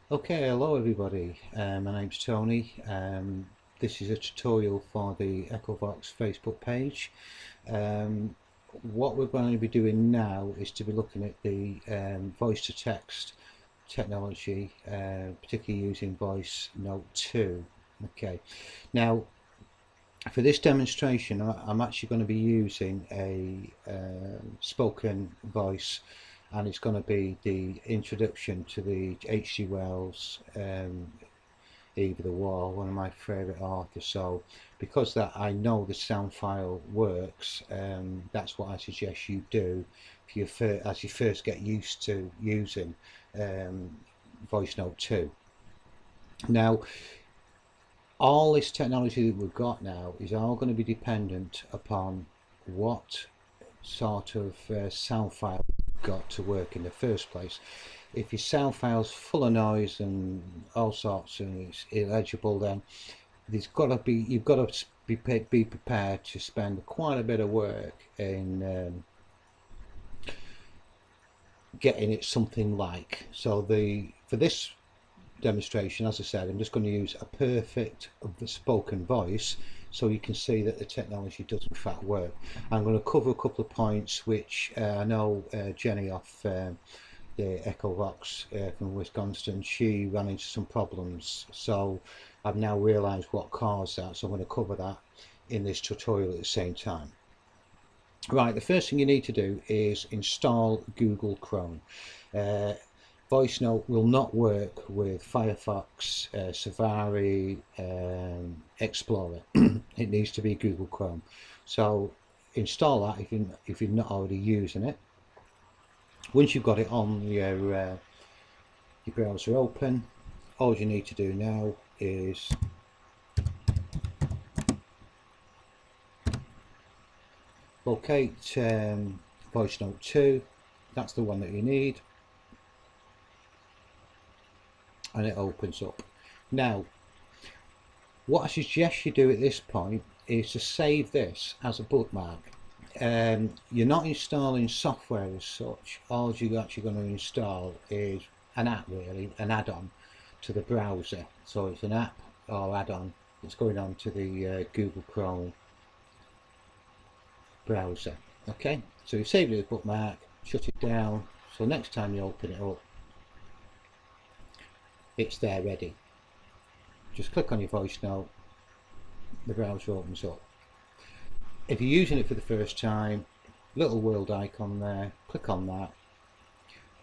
Okay, hello everybody. My name's Tony. This is a tutorial for the Echo Vox Facebook page. Um, what we're going to be doing now is to be looking at the voice to text technology, particularly using Voice Note 2. Okay, now for this demonstration I'm actually going to be using a spoken voice, and it's going to be the introduction to the H.G. Wells Eve of the War, one of my favourite authors. So because that I know the sound file works, that's what I suggest you do if as you first get used to using um, Voice Note 2. Now all this technology that we've got now is all going to be dependent upon what sort of sound file you've got to work in the first place. If your sound file's full of noise and all sorts and it's illegible, then you've got to be prepared to spend quite a bit of work in getting it something like. So for this demonstration, as I said, I'm just going to use a perfect spoken voice so you can see that the technology does in fact work. I'm going to cover a couple of points which I know Jenny off the Echo Vox from Wisconsin, she ran into some problems, so I've now realised what caused that, so I'm going to cover that in this tutorial at the same time. Right, the first thing you need to do is install Google Chrome. Voice Note will not work with Firefox, Safari, Explorer. It needs to be Google Chrome. So install that if you're not already using it. Once you've got it on your browser open, all you need to do now is locate Voice Note 2. That's the one that you need, and it opens up. Now what I suggest you do at this point is to save this as a bookmark. You're not installing software as such. All you're actually going to install is an app, really, an add-on to the browser. So it's an app or add-on that's going on to the Google Chrome browser. Okay, so you save it as a bookmark, shut it down, so next time you open it up, it's there ready. Just click on your voice note, the browser opens up. If you're using it for the first time, little world icon there, click on that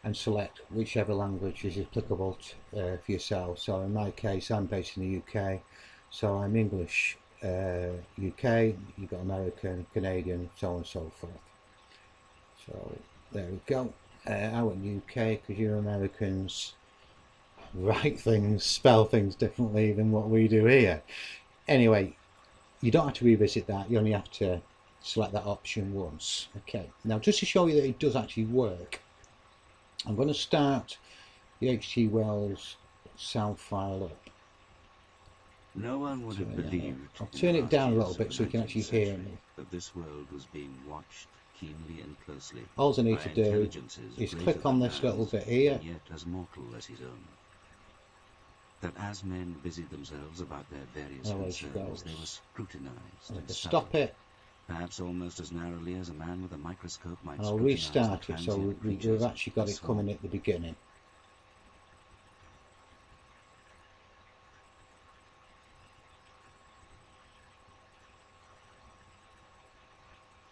and select whichever language is applicable for yourself. So in my case, I'm based in the UK, so I'm English UK, you've got American, Canadian, so on and so forth. So there we go. I went UK because you Americans write things, spell things differently than what we do here. Anyway, you don't have to revisit that, you only have to select that option once. Okay, now just to show you that it does actually work, I'm going to start the H.G. Wells sound file up. No one would have believed. I'll turn it down a little bit so you can actually hear me. That this world was being watched keenly and closely. All I need to do is click on this little bit here. Yet as mortal as his own. That as men busied themselves about their various concerns, they were scrutinized and stop it. Perhaps almost as narrowly as a man with a microscope might. And I'll restart it so we've actually got it coming at the beginning.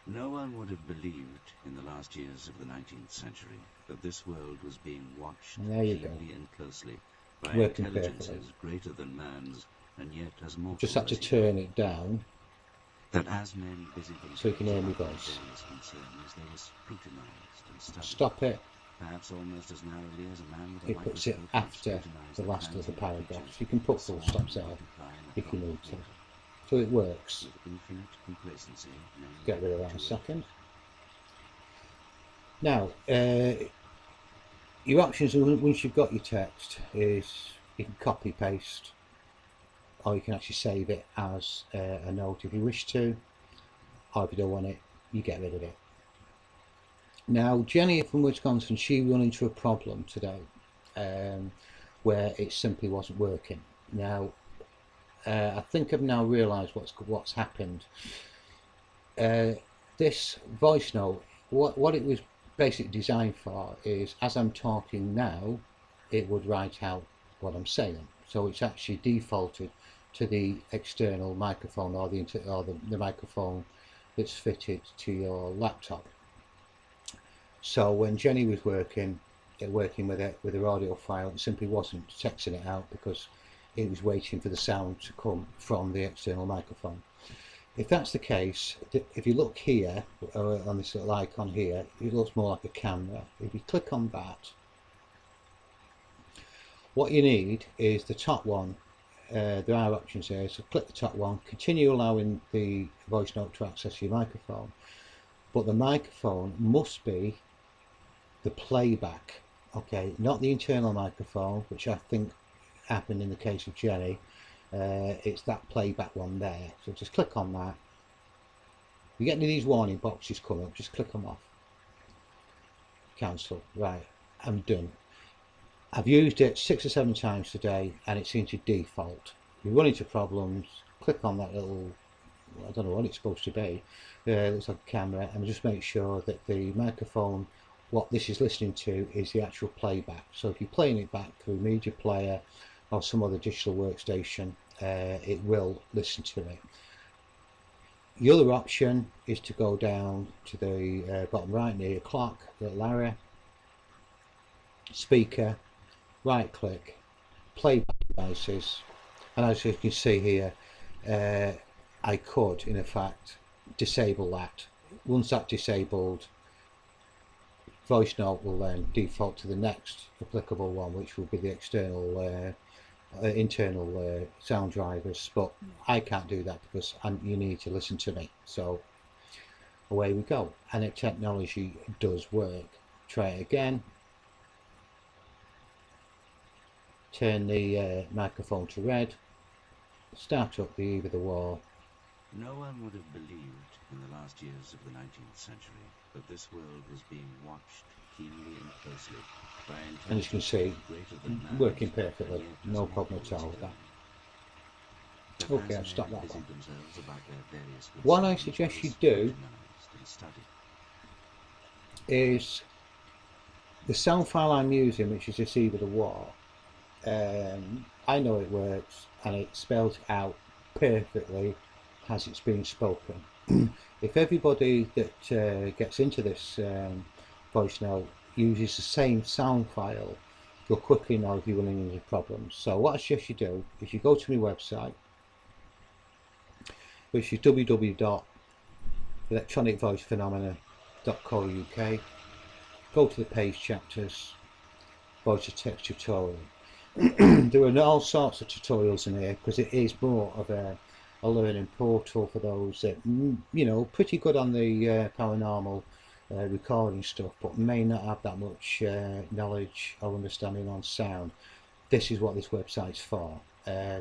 No one would have believed in the last years of the 19th century that this world was being watched keenly and closely by intelligences greater than man's, and yet as mortal. Just have to turn it down. That as men busied themselves so you can hear me voice. They were scrutinized and studied. Stop it. Perhaps almost as narrowly as a man with a it puts it after the last of the paragraphs. You can put full stops there if you need to. So it works. Get rid of that in a second. Now, your options once you've got your text is you can copy paste, or you can actually save it as a note if you wish to, or if you don't want it, you get rid of it. Now Jenny from Wisconsin, she run into a problem today. where it simply wasn't working. Now, I think I've now realised what's happened. This voice note, what it was basically designed for is, as I'm talking now, it would write out what I'm saying. So it's actually defaulted to the external microphone, or the microphone that's fitted to your laptop. So when Jenny was working with her audio file, it simply wasn't texting it out because it was waiting for the sound to come from the external microphone. If that's the case, if you look here on this little icon here, it looks more like a camera. If you click on that, what you need is the top one. There are options here, so click the top one, continue allowing the voice note to access your microphone, but the microphone must be the playback, okay, not the internal microphone, which I think happened in the case of Jenny. It's that playback one there, so just click on that. If you get any of these warning boxes come up, just click them off. Cancel. Right, I'm done. I've used it 6 or 7 times today and it seems to default. If you run into problems, click on that little, I don't know what it's supposed to be, it looks like a camera, and just make sure that the microphone, what this is listening to, is the actual playback. So if you're playing it back through Media Player or some other digital workstation, it will listen to it. The other option is to go down to the bottom right near your clock, little area, speaker, right click, playback devices, and as you can see here, I could in effect disable that. Once that's disabled, voice note will then default to the next applicable one, which will be the external internal sound drivers, but I can't do that because you need to listen to me. So away we go, and the technology does work. Try it again. Turn the microphone to red, start up the Eve of the War. No one would have believed in the last years of the 19th century that this world was being watched keenly and closely by intelligence, and as you can see, working perfectly, no problem at all with that. Okay, I'll stop that one. What I suggest you do is the sound file I'm using, which is this Eve of the War. I know it works and it spells out perfectly as it's being spoken. If everybody that gets into this voice note uses the same sound file, you'll quickly know if you're running into problems. So what I suggest you do is you go to my website, which is www.electronicvoicephenomena.co.uk. Go to the page chapters, voice to text tutorial. There are all sorts of tutorials in here because it is more of a learning portal for those that, you know, pretty good on the paranormal recording stuff, but may not have that much knowledge or understanding on sound. This is what this website's for.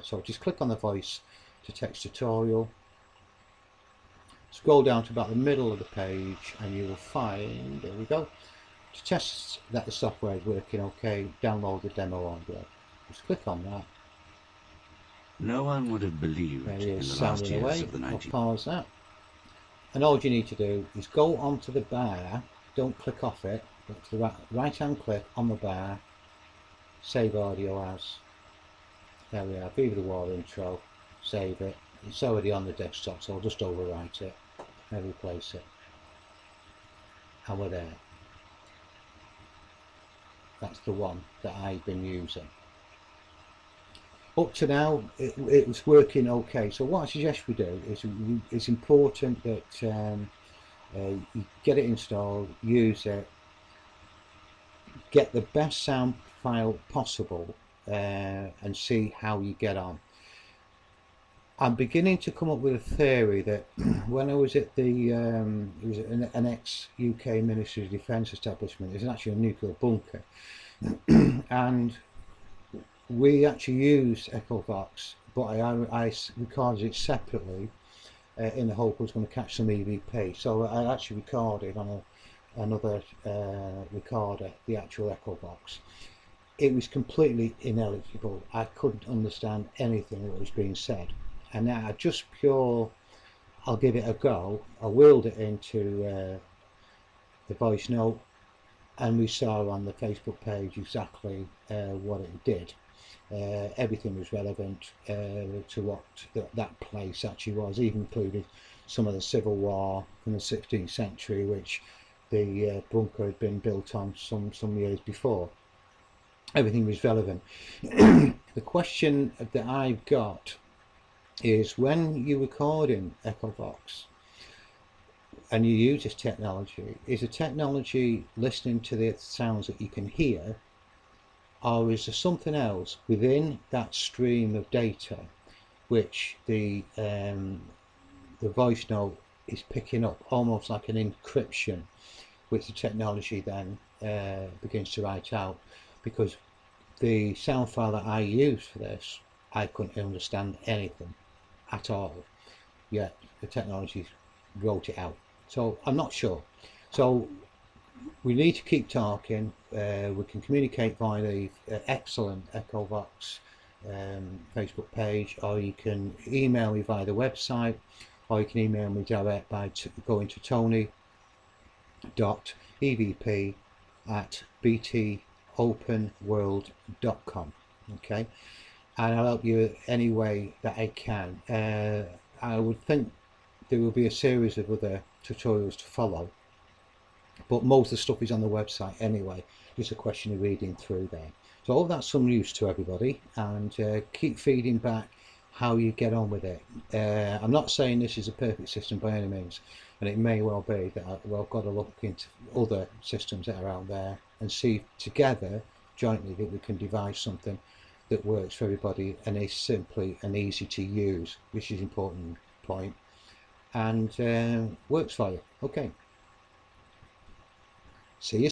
So just click on the voice to text tutorial, scroll down to about the middle of the page, and you will find, there we go, to test that the software is working okay, download the demo audio. Just click on that. No one would have believed there in the last years of the 19th. I'll pause that. And all you need to do is go onto the bar, don't click off it, but to the right hand click on the bar, save audio as. There we are, Eve of the War intro, save it. It's already on the desktop, so I'll just overwrite it and replace it. And we're there. That's the one that I've been using. Up to now, it was working okay. So what I suggest we do is, it's important that you get it installed, use it, get the best sound file possible, and see how you get on. I'm beginning to come up with a theory that when I was at the it was an ex-UK Ministry of Defence establishment, there's actually a nuclear bunker, and we actually used Echo Vox, but I recorded it separately in the hope I was going to catch some EVP. So I actually recorded on another recorder the actual Echo Vox. it was completely ineligible. I couldn't understand anything that was being said, and now just pure, I'll give it a go. I wheeled it into the voice note, and we saw on the Facebook page exactly what it did. Everything was relevant to what that place actually was, even included some of the Civil War from the 16th century, which the bunker had been built on some years before. Everything was relevant. The question that I've got is, when you're recording Echo Vox and you use this technology, is the technology listening to the sounds that you can hear, or is there something else within that stream of data which the voice note is picking up, almost like an encryption, which the technology then begins to write out? Because the sound file that I used for this, I couldn't understand anything at all, yet the technology wrote it out. So I'm not sure. So we need to keep talking. We can communicate via the excellent Echo Vox Facebook page, or you can email me via the website, or you can email me direct by going to tony.evp@btopenworld.com. Okay, and I'll help you any way that I can. I would think there will be a series of other tutorials to follow, but most of the stuff is on the website anyway. Just a question of reading through there. So I hope that's some use to everybody, and keep feeding back how you get on with it. I'm not saying this is a perfect system by any means, and it may well be that I've got to look into other systems that are out there and see together jointly that we can devise something that works for everybody and is simply and easy to use, which is an important point, and works for you. Okay, see you